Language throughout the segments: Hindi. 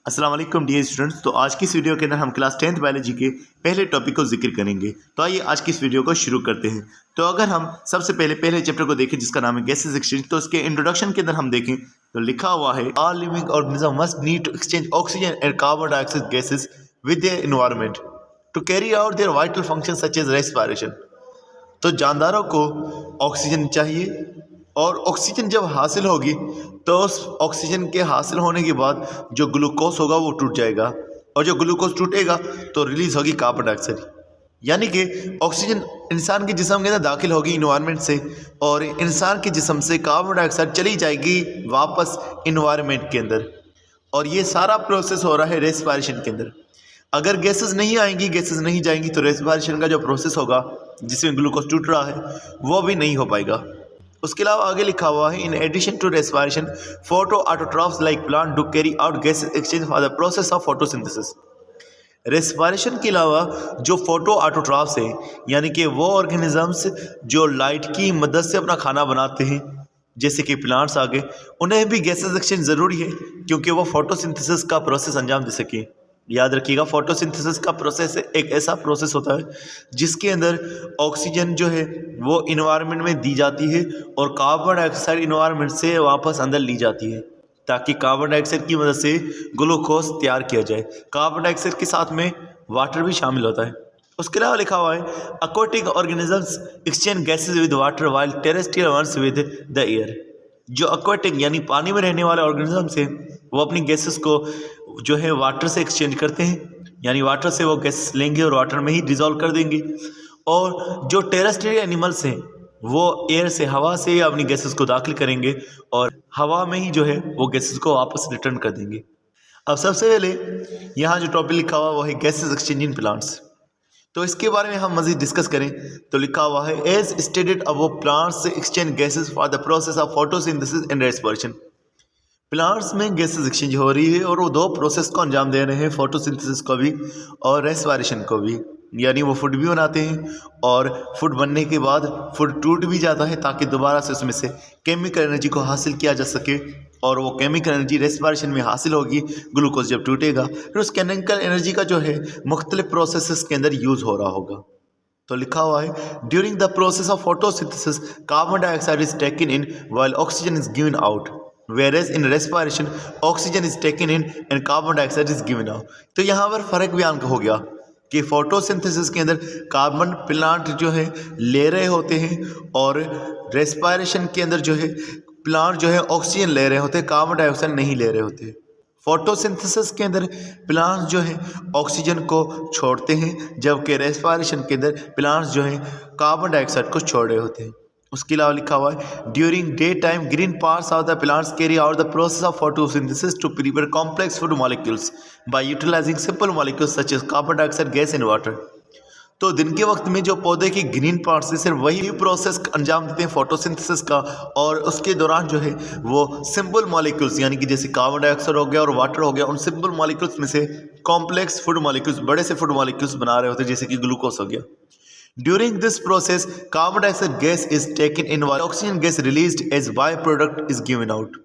अस्सलाम वालेकुम डियर स्टूडेंट्स। तो आज की इस वीडियो के अंदर हम क्लास 10th बायोलॉजी के पहले टॉपिक को जिक्र करेंगे। तो आइए आज की इस वीडियो को शुरू करते हैं। तो अगर हम सबसे पहले चैप्टर को देखें जिसका नाम है गैसेस एक्सचेंज, तो इसके इंट्रोडक्शन के अंदर हम देखें तो लिखा हुआ है all living organism must need to exchange oxygen and carbon dioxide gases with their environment to carry out their vital function such as respiration. तो जानदारों को ऑक्सीजन चाहिए और ऑक्सीजन जब हासिल होगी तो उस ऑक्सीजन के हासिल होने के बाद जो ग्लूकोज होगा वो टूट जाएगा और जो ग्लूकोज टूटेगा तो रिलीज होगी कार्बन डाइऑक्साइड। यानी कि ऑक्सीजन इंसान के जिस्म के अंदर दाखिल होगी इन्वायरमेंट से और इंसान के जिस्म से कार्बन डाइऑक्साइड चली जाएगी वापस इन्वायरमेंट के अंदर। और ये सारा प्रोसेस हो रहा है रेस्पिरेशन के अंदर। अगर गैसेस नहीं आएंगी, गैसेस नहीं जाएंगी तो रेस्पिरेशन का जो प्रोसेस होगा जिसमें ग्लूकोज टूट रहा है वो भी नहीं हो पाएगा। उसके अलावा आगे लिखा हुआ है in addition to respiration photoautotrophs like plant do carry out gases exchange for the process of photosynthesis. Respiration के अलावा जो फोटो ऑटोट्रॉफ्स हैं यानी कि वो ऑर्गेनिजम्स जो लाइट की मदद से अपना खाना बनाते हैं जैसे कि प्लांट्स आ गए, उन्हें भी गैसेस एक्सचेंज ज़रूरी है क्योंकि वो फोटोसिंथेसिस का प्रोसेस अंजाम दे सकें। याद रखिएगा, फोटोसिंथेसिस का प्रोसेस एक ऐसा प्रोसेस होता है जिसके अंदर ऑक्सीजन जो है वो इन्वायरमेंट में दी जाती है और कार्बन डाइऑक्साइड इन्वायरमेंट से वापस अंदर ली जाती है ताकि कार्बन डाइऑक्साइड की मदद से ग्लूकोज तैयार किया जाए। कार्बन डाइऑक्साइड के साथ में वाटर भी शामिल होता है। उसके अलावा लिखा हुआ है aquatic organisms exchange gases with water while terrestrial ones with the air। जो aquatic यानी पानी में रहने वाले ऑर्गेनिजम्स हैं वो अपनी गैसेस को जो है वाटर से एक्सचेंज करते हैं, यानी वाटर से वो गैसेस लेंगे और वाटर में ही डिजोल्व कर देंगे। और जो टेरेस्ट्रियल एनिमल्स हैं वो एयर से, हवा से अपनी गैसेस को दाखिल करेंगे और हवा में ही जो है वो गैसेस को वापस रिटर्न कर देंगे। अब सबसे पहले यहाँ जो टॉपिक लिखा हुआ वो है गैसेस एक्सचेंज इन प्लांट्स। तो इसके बारे में हम मज़ीद डिस्कस करें तो लिखा हुआ है as stated above plants exchange gases for the process of photosynthesis and respiration. Plants में गैसेस एक्सचेंज हो रही है और वो दो प्रोसेस को अंजाम दे रहे हैं, फोटोसिंथेसिस को भी और रेस्पिरेशन को भी। यानी वो फूड भी बनाते हैं और फूड बनने के बाद फूड टूट भी जाता है ताकि दोबारा से उसमें से केमिकल एनर्जी को हासिल किया जा सके और वो केमिकल एनर्जी रेस्पिरेशन में हासिल होगी। ग्लूकोज जब टूटेगा फिर उस केमिकल एनर्जी का जो है मुख्तलिफ प्रोसेस के अंदर यूज़ हो रहा होगा। तो लिखा हुआ है during the process of photosynthesis carbon dioxide is taken in while oxygen is given out whereas in respiration oxygen is taken in and carbon dioxide is given out। तो यहाँ पर फ़र्क बयान हो गया कि फोटोसिंथेसिस के अंदर कार्बन प्लांट जो है ले रहे होते हैं और रेस्पिरेशन के अंदर जो है प्लांट जो है ऑक्सीजन ले रहे होते हैं, कार्बन डाइऑक्साइड नहीं ले रहे होते। फोटोसिंथेसिस के अंदर प्लांट्स जो है ऑक्सीजन को छोड़ते हैं जबकि रेस्पिरेशन के अंदर प्लांट्स जो है कार्बन डाइऑक्साइड को छोड़ रहे होते हैं। उसके अलावा लिखा हुआ है during day time green parts of the plants carry out the process of photosynthesis to prepare complex food molecules by utilising simple molecules such as carbon dioxide gas and water. तो दिन के वक्त में जो पौधे की ग्रीन पार्ट्स सिर्फ वही प्रोसेस अंजाम देते हैं फोटोसिंथेसिस का और उसके दौरान जो है वो सिंपल मॉलिक्यूल्स यानी कि जैसे कार्बन डाइऑक्साइड हो गया और वाटर हो गया, उन सिंपल मॉलिक्यूल्स में से कॉम्प्लेक्स फूड मॉलिक्यूल्स, बड़े से फूड मॉलिक्यूल्स बना रहे होते हैं जैसे कि ग्लूकोज हो गया। During this process, carbon dioxide gas is taken in while oxygen gas released as byproduct is given out।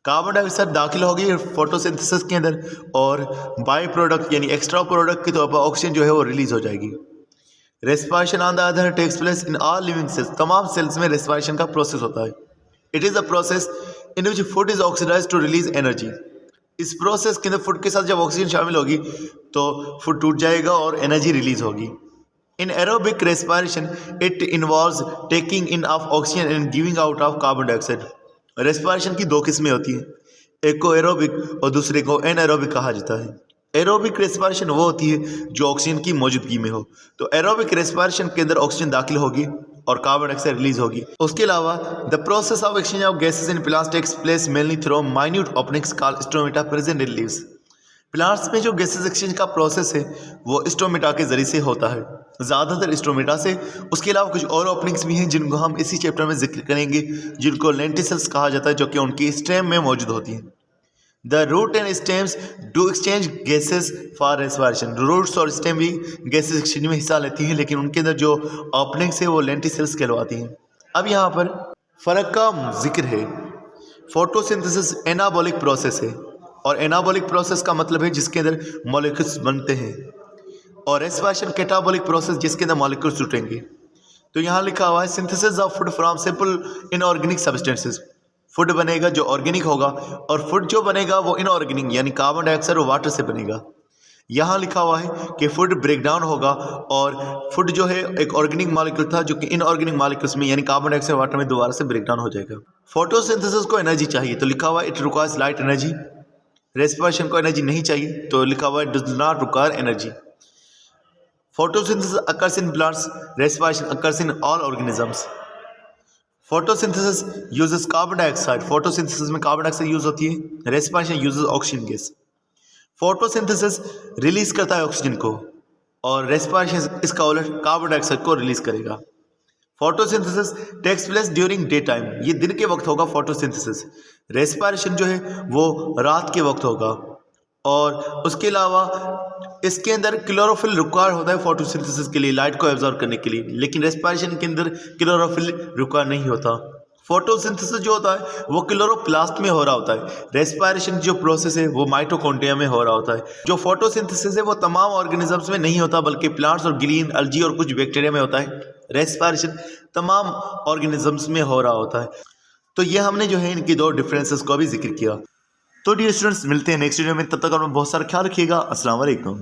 Carbon dioxide दाखिल होगी फोटोसिंथेसिस के अंदर और बाई प्रोडक्ट यानी एक्स्ट्रा प्रोडक्ट के तौर पर ऑक्सीजन जो है वो रिलीज हो जाएगी। Respiration on the other takes place in all living cells. तमाम सेल्स में रेस्पिरेशन का प्रोसेस होता है। It is a process in which food is oxidise to release energy. इस प्रोसेस के अंदर फूड के साथ जब ऑक्सीजन शामिल होगी तो फूड टूट जाएगा और एनर्जी रिलीज होगी। In aerobic respiration, it involves taking in of oxygen and giving out of carbon dioxide। Respiration की दो किस्में होती हैं, एक को एरोबिक और दूसरे को एनएरोबिक कहा जाता है। एरोबिक रेस्पिरेशन वो होती है जो ऑक्सीजन की मौजूदगी में हो। तो एरोबिक रेस्पिरेशन के अंदर ऑक्सीजन दाखिल होगी और कार्बन डाइऑक्साइड रिलीज होगी। उसके अलावा the process of exchange of gases in plants takes place mainly through minute openings called stomata present in leaves. Plants में जो गैसेस एक्सचेंज का प्रोसेस है वो स्टोमेटा के जरिए से होता है, ज़्यादातर स्टोमेटा से। उसके अलावा कुछ और ओपनिंग्स भी हैं जिनको हम इसी चैप्टर में जिक्र करेंगे, जिनको लेंटिसल्स कहा जाता है, जो कि उनकी स्टेम में मौजूद होती हैं। The root and stems do exchange gases for respiration. Roots और स्टेम भी गैसेस एक्सचेंज में हिस्सा लेती हैं लेकिन उनके अंदर जो ओपनिंग्स है वो लेंटिसल्स कहलवाती हैं। अब यहाँ पर फ़र्क का जिक्र है। फोटोसिंथेसिस एनाबॉलिक प्रोसेस है और एनाबॉलिक प्रोसेस का मतलब है जिसके अंदर मॉलिक्यूल्स बनते हैं, और रेस्पिरेशन कैटाबॉलिक प्रोसेस जिसके अंदर मॉलिक्यूल्स टूटेंगे। तो यहाँ लिखा हुआ है synthesis of food from simple inorganic substances. Food बनेगा जो ऑर्गेनिक होगा, और फूड जो बनेगा वो इनऑर्गेनिक यानी कार्बन डाइऑक्साइड और वाटर से बनेगा। यहाँ लिखा हुआ है कि फूड ब्रेक डाउन होगा, और फूड जो है एक ऑर्गेनिक मॉलिक्यूल था जो कि इनऑर्गेनिक मॉलिक्यूल्स में यानी कार्बन डाइऑक्साइड वाटर में दोबारा से ब्रेक डाउन हो जाएगा। फोटोसिंथेसिस को एनर्जी चाहिए, तो लिखा हुआ है it requires light energy. Respiration को एनर्जी नहीं चाहिए, तो लिखा हुआ है does not require energy. Photosynthesis occurs in plants, respiration occurs in all organisms. Photosynthesis uses carbon dioxide. Photosynthesis में कार्बन डाइऑक्साइड यूज होती है। Respiration uses oxygen gas. Photosynthesis release करता है ऑक्सीजन को, और respiration इसका उलट कार्बन डाइऑक्साइड को रिलीज करेगा। Photosynthesis takes place during daytime. ये दिन के वक्त होगा photosynthesis. Respiration जो है वो रात के वक्त होगा, और उसके अलावा इसके अंदर क्लोरोफिल रिक्वायर होता है फोटोसिंथेसिस के लिए, लाइट को एब्जॉर्ब करने के लिए, लेकिन रेस्पिरेशन के अंदर क्लोरोफिल रिक्वायर नहीं होता। फोटोसिंथेसिस जो होता है वो क्लोरोप्लास्ट में हो रहा होता है। रेस्पिरेशन जो प्रोसेस है वो माइटोकॉन्ड्रिया में हो रहा होता है। जो फोटोसिंथेसिस है वो तमाम ऑर्गेनिजम्स में नहीं होता, बल्कि प्लांट्स और ग्रीन एल्गी और कुछ बैक्टीरिया में होता है। रेस्पिरेशन तमाम ऑर्गेनिजम्स में हो रहा होता है। तो ये हमने जो है इनकी दो डिफरेंसेस को भी जिक्र किया। तो डियर स्टूडेंट्स, मिलते हैं नेक्स्ट वीडियो में, तब तक आप बहुत सारा ख्याल रखिएगा। अस्सलाम वालेकुम।